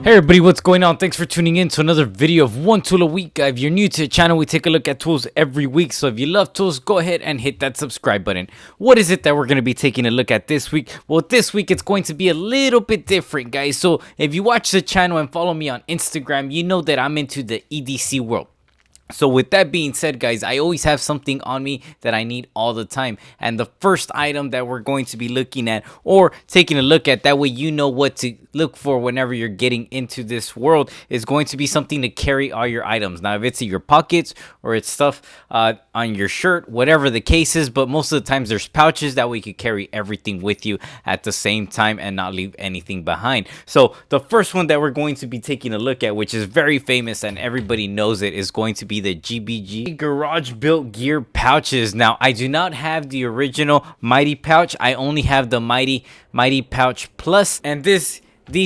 Hey everybody, what's going on? Thanks for tuning in to another video of one tool a week. If you're new to the channel, we take a look at tools every week. So if you love tools, go ahead and hit that subscribe button. What is it that we're going to be taking a look at this week? Well, this week it's going to be a little bit different, guys. So if you watch the channel and follow me on Instagram, you know that I'm into the EDC world. So with that being said, guys, I always have something on me that I need all the time. And the first item that we're going to be looking at or taking a look at, that way you know what to look for whenever you're getting into this world, is going to be something to carry all your items. Now, if it's in your pockets or it's stuff on your shirt, whatever the case is, but most of the times there's pouches, that way you could carry everything with you at the same time and not leave anything behind. So the first one that we're going to be taking a look at, which is very famous and everybody knows it, is going to be the GBG Garage Built Gear pouches. Now, I do not have the original Mighty Pouch. I only have the Mighty Pouch Plus, and these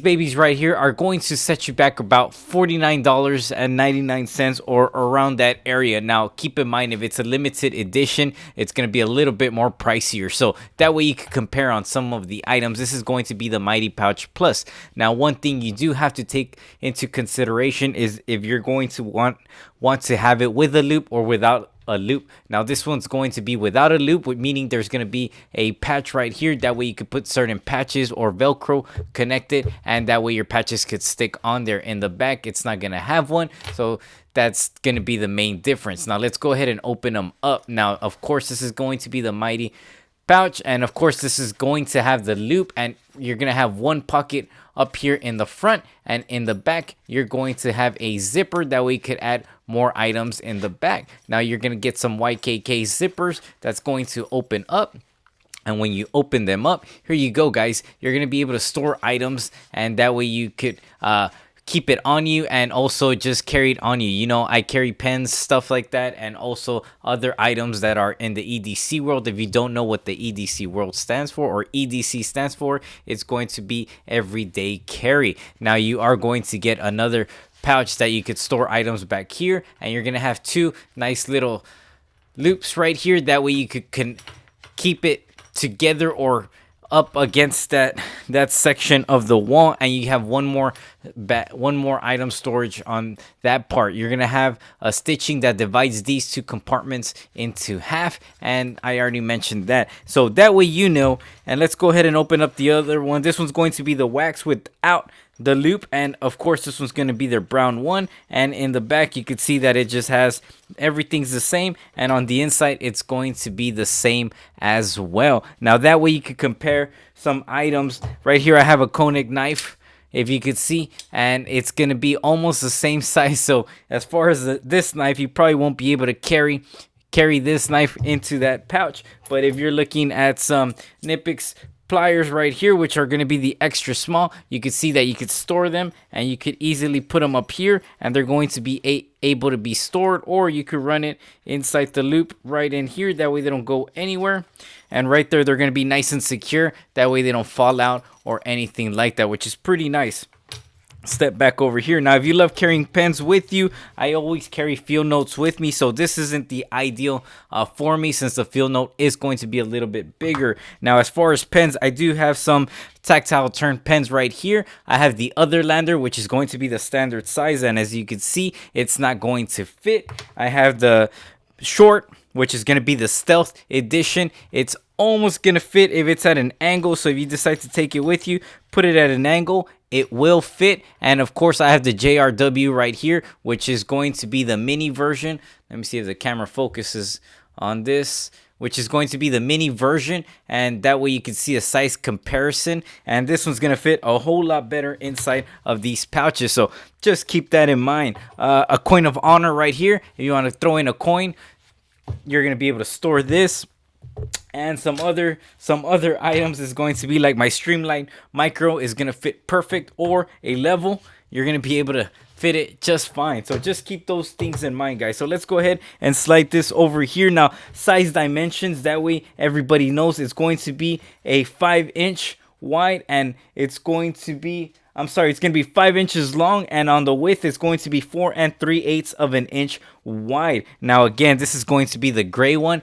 babies right here are going to set you back about $49.99 or around that area. Now, keep in mind, if it's a limited edition, it's going to be a little bit more pricier. So that way you can compare on some of the items. This is going to be the Mighty Pouch Plus. Now, one thing you do have to take into consideration is if you're going to want to have it with a loop or without a loop. Now this one's going to be without a loop, meaning there's going to be a patch right here. That way you could put certain patches or Velcro connected, and that way your patches could stick on there. In the back, it's not going to have one, so that's going to be the main difference. Now let's go ahead and open them up. Now, of course, this is going to be the Mighty Pouch, and of course this is going to have the loop, and you're going to have one pocket up here in the front, and in the back you're going to have a zipper. That way you could add more items in the back. Now you're going to get some YKK zippers that's going to open up, and when you open them up, here you go, guys, you're going to be able to store items, and that way you could keep it on you and also just carry it on you. You know, I carry pens, stuff like that, and also other items that are in the EDC world. If you don't know what the EDC world stands for, or EDC stands for, it's going to be everyday carry. Now you are going to get another pouch that you could store items back here, and you're gonna have two nice little loops right here. That way you can keep it together or up against that section of the wall, and you have one more item storage on that part. You're gonna have a stitching that divides these two compartments into half, and I already mentioned that, so that way you know. And let's go ahead and open up the other one. This one's going to be the wax without the loop, and of course this one's going to be their brown one. And in the back you could see that it just has everything's the same, and on the inside it's going to be the same as well. Now that way you could compare some items. Right here I have a conic knife, if you could see, and it's going to be almost the same size. So as far as this knife, you probably won't be able to carry this knife into that pouch. But if you're looking at some Knipex pliers right here, which are going to be the extra small, you can see that you could store them, and you could easily put them up here, and they're going to be able to be stored, or you could run it inside the loop right in here. That way they don't go anywhere, and right there they're going to be nice and secure. That way they don't fall out or anything like that, which is pretty nice. Step back over here. Now, if you love carrying pens with you, I always carry field notes with me, so this isn't the ideal for me, since the field note is going to be a little bit bigger. Now, as far as pens, I do have some tactile turn pens right here. I have the other lander, which is going to be the standard size, and as you can see, it's not going to fit. I have the short, which is going to be the stealth edition. It's almost going to fit if it's at an angle, so if you decide to take it with you, put it at an angle, it will fit. And of course I have the JRW right here, which is going to be the mini version. Let me see if the camera focuses on this, which is going to be the mini version, and that way you can see a size comparison. And this one's gonna fit a whole lot better inside of these pouches, so just keep that in mind. A coin of honor right here. If you want to throw in a coin, you're gonna be able to store this. And some other items is going to be like my Streamline Micro is going to fit perfect, or a level, you're going to be able to fit it just fine. So just keep those things in mind, guys. So let's go ahead and slide this over here. Now, size dimensions, that way everybody knows it's going to be a 5-inch wide, and it's going to be, it's going to be 5 inches long, and on the width it's going to be 4 3/8 of an inch wide. Now again, this is going to be the gray one.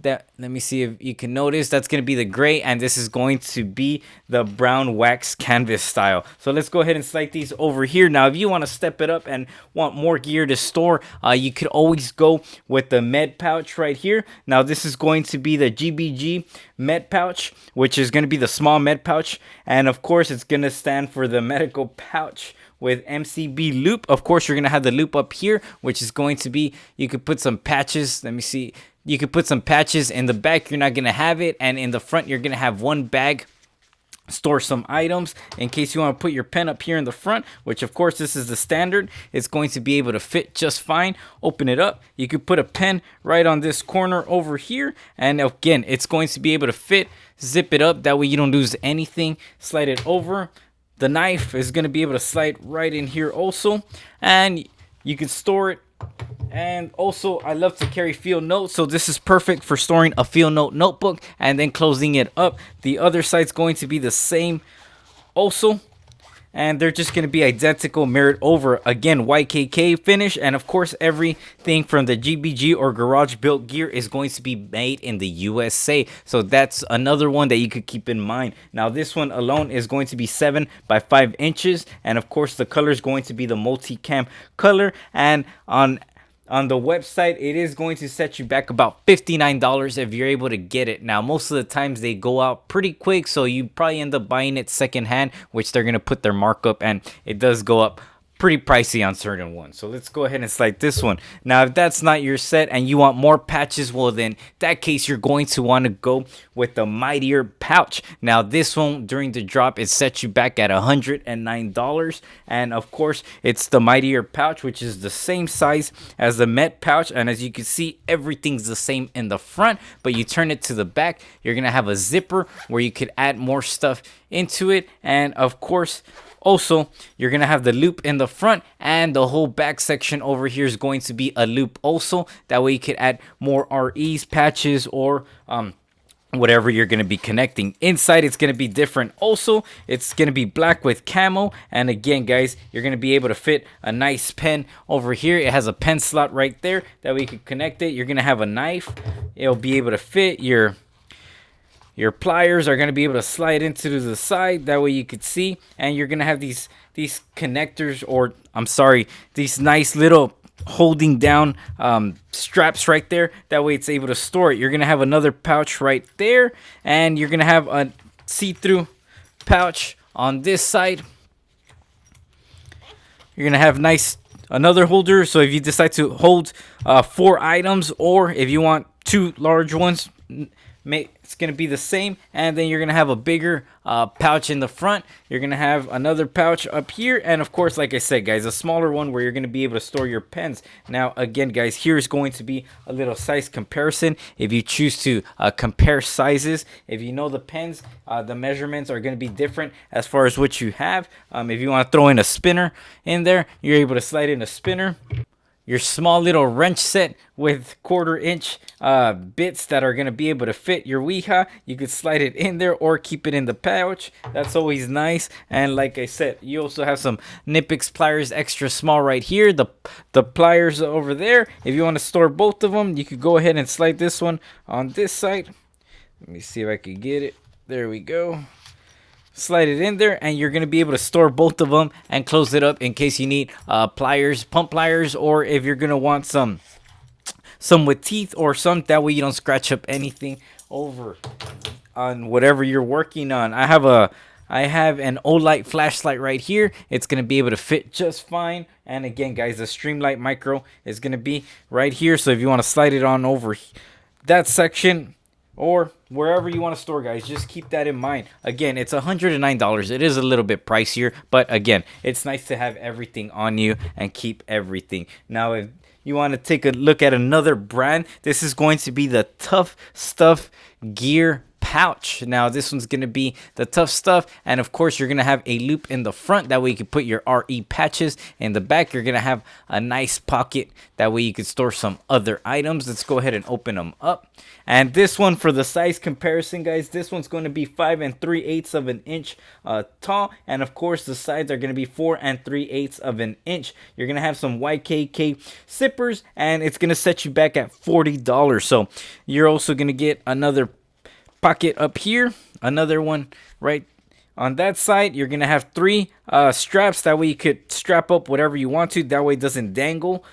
that, let me see if you can notice, that's going to be the gray, and this is going to be the brown wax canvas style. So let's go ahead and slide these over here. Now if you want to step it up and want more gear to store, you could always go with the med pouch right here. Now this is going to be the GBG med pouch, which is going to be the small med pouch, and of course it's going to stand for the medical pouch with MCB loop. Of course you're going to have the loop up here, which is going to be, you could put some patches, let me see, you could put some patches in the back, you're not going to have it, and in the front you're going to have one bag, store some items in case you want to put your pen up here in the front, which of course this is the standard. It's going to be able to fit just fine. Open it up, you could put a pen right on this corner over here, and again it's going to be able to fit. Zip it up, that way you don't lose anything. Slide it over. The knife is going to be able to slide right in here also, and you can store it. And also I love to carry field notes, so this is perfect for storing a field note notebook and then closing it up. The other side's going to be the same also, and they're just going to be identical, mirrored over. Again, YKK finish, and of course everything from the GBG or garage built gear is going to be made in the USA, so that's another one that you could keep in mind. Now this one alone is going to be 7 by 5 inches, and of course the color is going to be the multicam color, and on the website it is going to set you back about $59 if you're able to get it. Now most of the times they go out pretty quick, so you probably end up buying it secondhand, which they're going to put their markup, and it does go up pretty pricey on certain ones. So let's go ahead and slide this one. Now if that's not your set and you want more patches, well then that case you're going to want to go with the Mightier Pouch. Now this one during the drop it sets you back at $109, and of course it's the Mightier Pouch, which is the same size as the Met Pouch, and as you can see everything's the same in the front, but you turn it to the back, you're gonna have a zipper where you could add more stuff into it, and of course also you're gonna have the loop in the front, and the whole back section over here is going to be a loop also. That way you could add more REs, patches, or whatever you're going to be connecting. Inside it's going to be different also. It's going to be black with camo, and again guys, you're going to be able to fit a nice pen over here. It has a pen slot right there, that way you can connect it. You're going to have a knife, it'll be able to fit. Your pliers are going to be able to slide into the side, that way you could see, and you're going to have these connectors, or I'm sorry, these nice little holding down straps right there, that way it's able to store it. You're going to have another pouch right there, and you're going to have a see-through pouch on this side. You're going to have another holder, so if you decide to hold 4 items, or if you want 2 large ones, it's going to be the same. And then you're going to have a bigger pouch in the front. You're going to have another pouch up here, and of course, like I said guys, a smaller one where you're going to be able to store your pens. Now again guys, here's going to be a little size comparison if you choose to compare sizes. If you know the pens, the measurements are going to be different as far as what you have. If you want to throw in a spinner in there, you're able to slide in a spinner. Your small little wrench set with 1/4 inch bits that are going to be able to fit your Ouija. You could slide it in there or keep it in the pouch. That's always nice. And like I said, you also have some Nipix pliers, extra small right here. The pliers over there. If you want to store both of them, you could go ahead and slide this one on this side. Let me see if I could get it. There we go. Slide it in there, and you're going to be able to store both of them and close it up in case you need pliers, pump pliers, or if you're going to want some with teeth or some, that way you don't scratch up anything over on whatever you're working on. I have an Olight flashlight right here. It's going to be able to fit just fine. And again guys, the Streamlight Micro is going to be right here, so if you want to slide it on over that section or wherever you want to store, guys, just keep that in mind. Again, it's $109. It is a little bit pricier, but again, it's nice to have everything on you and keep everything. Now, if you want to take a look at another brand, this is going to be the Tough Stuff Gear pouch. Now this one's going to be the tough stuff, and of course you're going to have a loop in the front, that way you can put your RE patches. In the back you're going to have a nice pocket, that way you can store some other items. Let's go ahead and open them up. And this one, for the size comparison, guys, this one's going to be 5 3/8 of an inch tall, and of course the sides are going to be 4 3/8 of an inch. You're going to have some YKK zippers, and it's going to set you back at $40. So you're also going to get another pocket up here, another one right on that side. You're gonna have 3 straps, that way you could strap up whatever you want to, that way it doesn't dangle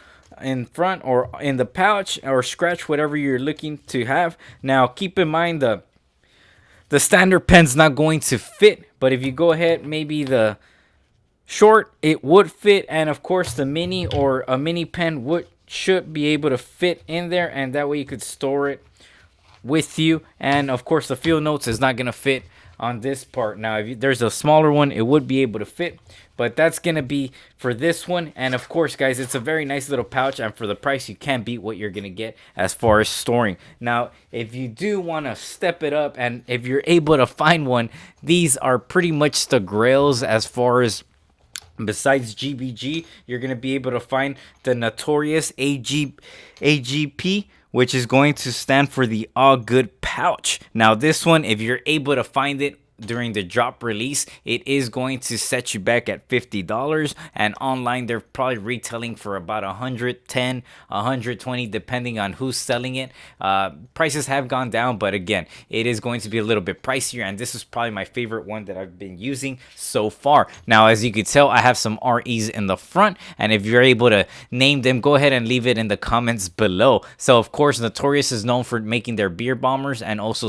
in front or in the pouch or scratch whatever you're looking to have. Now keep in mind the standard pen's not going to fit, but if you go ahead, maybe the short, it would fit, and of course the mini or a mini pen should be able to fit in there, and that way you could store it with you. And of course the field notes is not going to fit on this part. Now if there's a smaller one, it would be able to fit, but that's going to be for this one. And of course, guys, it's a very nice little pouch, and for the price you can't beat what you're going to get as far as storing. Now if you do want to step it up, and if you're able to find one, these are pretty much the grails as far as, besides GBG, you're going to be able to find the Notorious AGP, which is going to stand for the All Good pouch. Now this one, if you're able to find it during the drop release, it is going to set you back at $50, and online they're probably retailing for about $110, $120, depending on who's selling it. Prices have gone down, but again, it is going to be a little bit pricier, and this is probably my favorite one that I've been using so far. Now as you can tell, I have some REs in the front, and if you're able to name them, go ahead and leave it in the comments below. So of course Notorious is known for making their beer bombers and also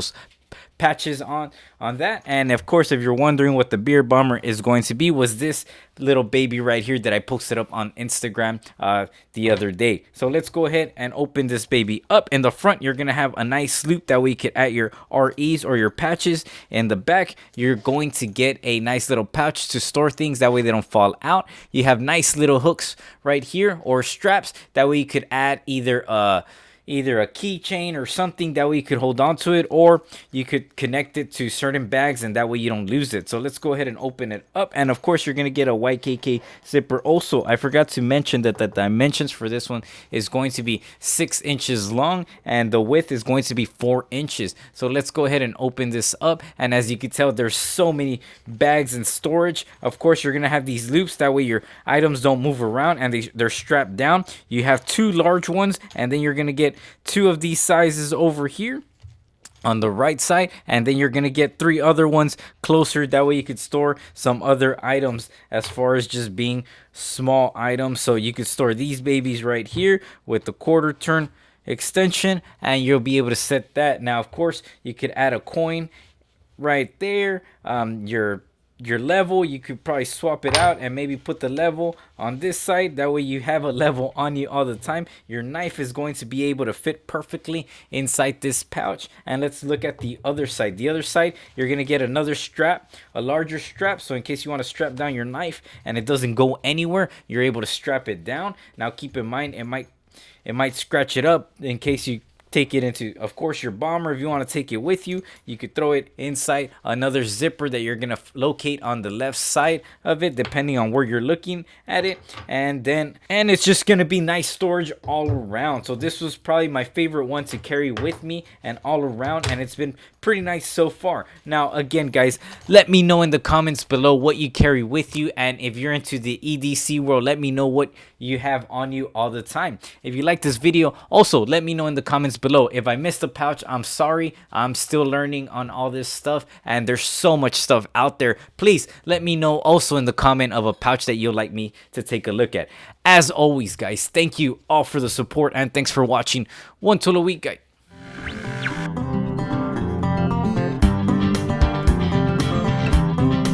patches on that. And of course, if you're wondering what the beer bomber is going to be, was this little baby right here that I posted up on Instagram the other day. So let's go ahead and open this baby up. In the front, you're gonna have a nice loop, that way you can add your REs or your patches. In the back, you're going to get a nice little pouch to store things, that way they don't fall out. You have nice little hooks right here, or straps, that way you could add either a keychain or something, that way you could hold on to it, or you could connect it to certain bags, and that way you don't lose it. So let's go ahead and open it up. And of course you're going to get a YKK zipper also. I forgot to mention that the dimensions for this one is going to be 6 inches long, and the width is going to be 4 inches. So let's go ahead and open this up, and as you can tell, there's so many bags and storage. Of course you're going to have these loops, that way your items don't move around, and they're strapped down. You have 2 large ones, and then you're going to get 2 of these sizes over here on the right side, and then you're gonna get 3 other ones closer, that way you could store some other items as far as just being small items. So you could store these babies right here with the quarter turn extension, and you'll be able to set that. Now of course you could add a coin right there. Your level, you could probably swap it out and maybe put the level on this side, that way you have a level on you all the time. Your knife is going to be able to fit perfectly inside this pouch. And let's look at the other side. The other side, you're going to get another strap, a larger strap, so in case you want to strap down your knife and it doesn't go anywhere, you're able to strap it down. Now keep in mind, it might scratch it up in case you take it into, of course, your bomber. If you want to take it with you, you could throw it inside another zipper that you're gonna locate on the left side of it, depending on where you're looking at it. And it's just gonna be nice storage all around. So this was probably my favorite one to carry with me and all around, and it's been pretty nice so far. Now again, guys, let me know in the comments below what you carry with you, and if you're into the EDC world, let me know what you have on you all the time. If you like this video, also let me know in the comments below. If I missed a pouch, I'm sorry. I'm still learning on all this stuff, and there's so much stuff out there. Please let me know also in the comment of a pouch that you'd like me to take a look at. As always, guys, thank you all for the support, and thanks for watching. One tool a week, guys.